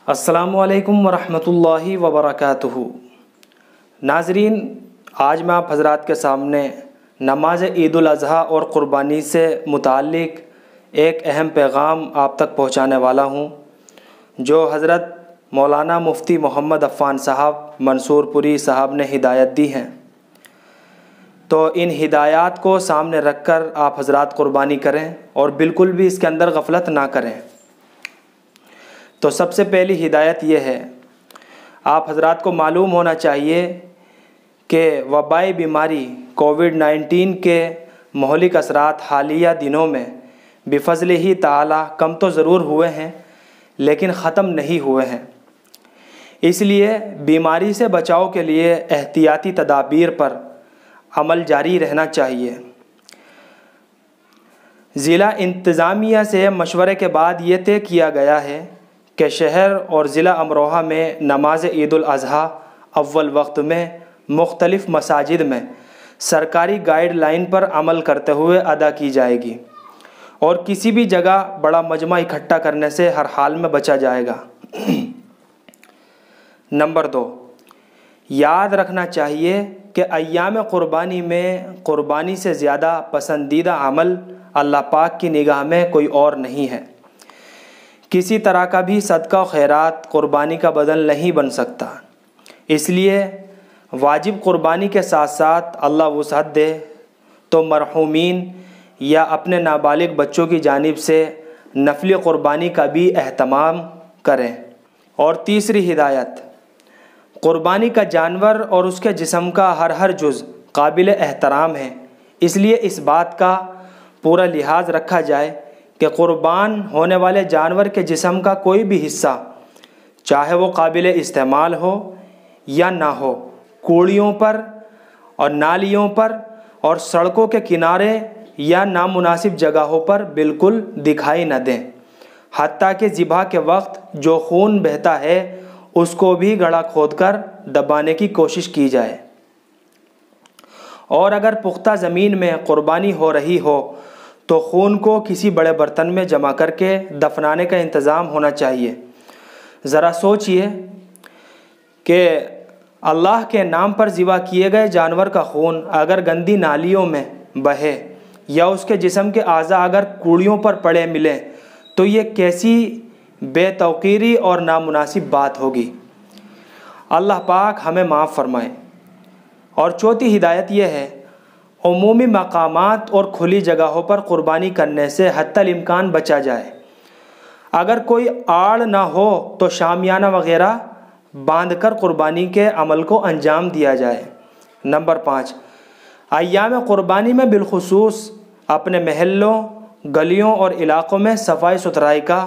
السلام علیکم ورحمۃ اللہ وبرکاتہ۔ ناظرین، آج میں آپ حضرات کے سامنے نماز عید الاضحیٰ اور قربانی سے متعلق ایک اہم پیغام آپ تک پہنچانے والا ہوں، جو حضرت مولانا مفتی محمد عفان صاحب منصور پوری صاحب نے ہدایت دی ہیں۔ تو ان ہدایات کو سامنے رکھ کر آپ حضرات قربانی کریں اور بالکل بھی اس کے اندر غفلت نہ کریں۔ تو سب سے پہلی ہدایت یہ ہے، آپ حضرات کو معلوم ہونا چاہیے کہ وبائی بیماری کووڈ-19 کے مہلک اثرات حالیہ دنوں میں بفضل ہی تعالی کم تو ضرور ہوئے ہیں، لیکن ختم نہیں ہوئے ہیں۔ اس لیے بیماری سے بچاؤ کے لیے احتیاطی تدابیر پر عمل جاری رہنا چاہیے۔ ضلع انتظامیہ سے مشورے کے بعد یہ طے کیا گیا ہے کہ شہر اور ضلع امروہہ میں نماز عید الاضحیٰ اول وقت میں مختلف مساجد میں سرکاری گائیڈ لائن پر عمل کرتے ہوئے ادا کی جائے گی، اور کسی بھی جگہ بڑا مجمع اکٹھا کرنے سے ہر حال میں بچا جائے گا۔ نمبر 2، یاد رکھنا چاہیے کہ ایام قربانی میں قربانی سے زیادہ پسندیدہ عمل اللہ پاک کی نگاہ میں کوئی اور نہیں ہے۔ کسی طرح کا بھی صدقہ و خیرات قربانی کا بدل نہیں بن سکتا، اس لیے واجب قربانی کے ساتھ ساتھ اللہ وسعت دے تو مرحومین یا اپنے نابالغ بچوں کی جانب سے نفلی قربانی کا بھی اہتمام کریں۔ اور تیسری ہدایت، قربانی کا جانور اور اس کے جسم کا ہر جز قابل احترام ہے، اس لیے اس بات کا پورا لحاظ رکھا جائے کہ قربان ہونے والے جانور کے جسم کا کوئی بھی حصہ، چاہے وہ قابل استعمال ہو یا نہ ہو، کوڑیوں پر اور نالیوں پر اور سڑکوں کے کنارے یا نامناسب جگہوں پر بالکل دکھائی نہ دیں۔ حتیٰ کہ ذبح کے وقت جو خون بہتا ہے اس کو بھی گڑھا کھود کر دبانے کی کوشش کی جائے۔ اور اگر پختہ زمین میں قربانی ہو رہی ہو تو خون کو کسی بڑے برتن میں جمع کر کے دفنانے کا انتظام ہونا چاہیے۔ ذرا سوچئے کہ اللہ کے نام پر ذبح کیے گئے جانور کا خون اگر گندی نالیوں میں بہے یا اس کے جسم کے اعضاء اگر کوڑیوں پر پڑے ملیں تو یہ کیسی بے توقیری اور نامناسب بات ہوگی۔ اللہ پاک ہمیں معاف فرمائے۔ اور چوتھی ہدایت یہ ہے، عمومی مقامات اور کھلی جگہوں پر قربانی کرنے سے حتی الامکان بچا جائے۔ اگر کوئی آڑ نہ ہو تو شامیانہ وغیرہ باندھ کر قربانی کے عمل کو انجام دیا جائے۔ نمبر 5، ایام قربانی میں بالخصوص اپنے محلوں، گلیوں اور علاقوں میں صفائی ستھرائی کا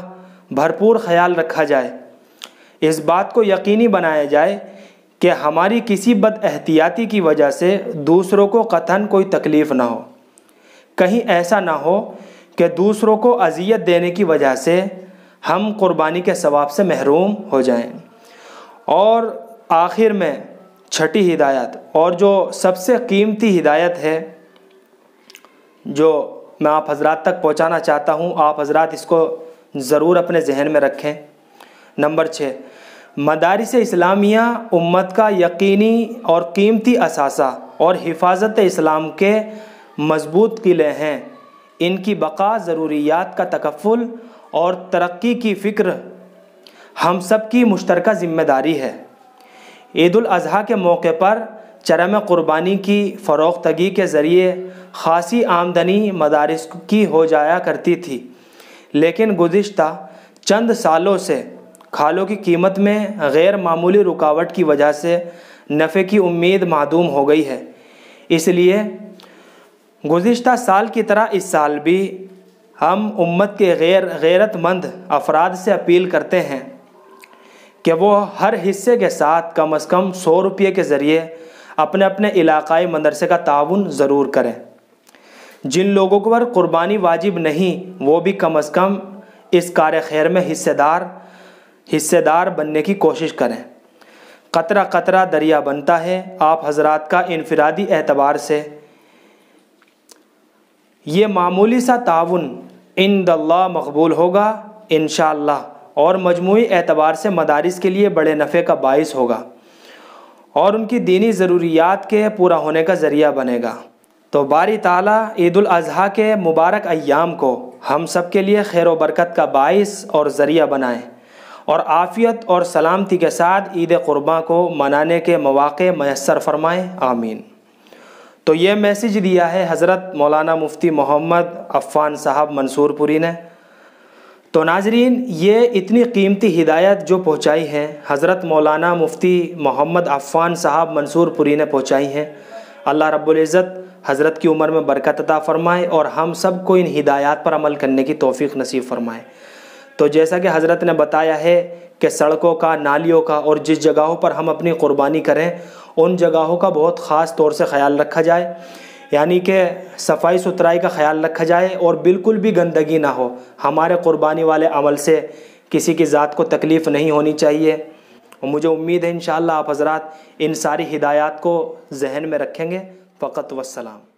بھرپور خیال رکھا جائے۔ اس بات کو یقینی بنایا جائے کہ ہماری کسی بد احتیاطی کی وجہ سے دوسروں کو قطعاً کوئی تکلیف نہ ہو۔ کہیں ایسا نہ ہو کہ دوسروں کو اذیت دینے کی وجہ سے ہم قربانی کے ثواب سے محروم ہو جائیں۔ اور آخر میں چھٹی ہدایت، اور جو سب سے قیمتی ہدایت ہے، جو میں آپ حضرات تک پہنچانا چاہتا ہوں، آپ حضرات اس کو ضرور اپنے ذہن میں رکھیں۔ نمبر 6، مدارس اسلامیہ امت کا یقینی اور قیمتی اثاثہ اور حفاظت اسلام کے مضبوط قلعے ہیں۔ ان کی بقا، ضروریات کا تکفل اور ترقی کی فکر ہم سب کی مشترکہ ذمہ داری ہے۔ عید الاضحیٰ کے موقع پر چرم قربانی کی فروختگی کے ذریعے خاصی آمدنی مدارس کی ہو جایا کرتی تھی، لیکن گزشتہ چند سالوں سے کھالوں کی قیمت میں غیر معمولی رکاوٹ کی وجہ سے نفع کی امید معدوم ہو گئی ہے۔ اس لیے گزشتہ سال کی طرح اس سال بھی ہم امت کے غیرت مند افراد سے اپیل کرتے ہیں کہ وہ ہر حصے کے ساتھ کم از کم 100 روپے کے ذریعے اپنے اپنے علاقائی مدرسے کا تعاون ضرور کریں۔ جن لوگوں پر قربانی واجب نہیں وہ بھی کم از کم اس کار خیر میں حصے دار بننے کی کوشش کریں۔ قطرہ قطرہ دریا بنتا ہے۔ آپ حضرات کا انفرادی اعتبار سے یہ معمولی سا تعاون عند اللہ مقبول ہوگا انشاءاللہ، اور مجموعی اعتبار سے مدارس کے لیے بڑے نفع کا باعث ہوگا اور ان کی دینی ضروریات کے پورا ہونے کا ذریعہ بنے گا۔ تو باری تعالیٰ عید الاضحیٰ کے مبارک ایام کو ہم سب کے لیے خیر و برکت کا باعث اور ذریعہ بنائیں اور عافیت اور سلامتی کے ساتھ عید قرباں کو منانے کے مواقع میسر فرمائیں، آمین۔ تو یہ میسج دیا ہے حضرت مولانا مفتی محمد عفان صاحب منصور پوری نے۔ تو ناظرین، یہ اتنی قیمتی ہدایت جو پہنچائی ہے حضرت مولانا مفتی محمد عفان صاحب منصور پوری نے پہنچائی ہیں، اللہ رب العزت حضرت کی عمر میں برکت عطا فرمائے اور ہم سب کو ان ہدایات پر عمل کرنے کی توفیق نصیب فرمائے۔ تو جیسا کہ حضرت نے بتایا ہے کہ سڑکوں کا، نالیوں کا اور جس جگہوں پر ہم اپنی قربانی کریں ان جگہوں کا بہت خاص طور سے خیال رکھا جائے، یعنی کہ صفائی ستھرائی کا خیال رکھا جائے اور بالکل بھی گندگی نہ ہو۔ ہمارے قربانی والے عمل سے کسی کی ذات کو تکلیف نہیں ہونی چاہیے، اور مجھے امید ہے انشاءاللہ آپ حضرات ان ساری ہدایات کو ذہن میں رکھیں گے۔ فقط والسلام۔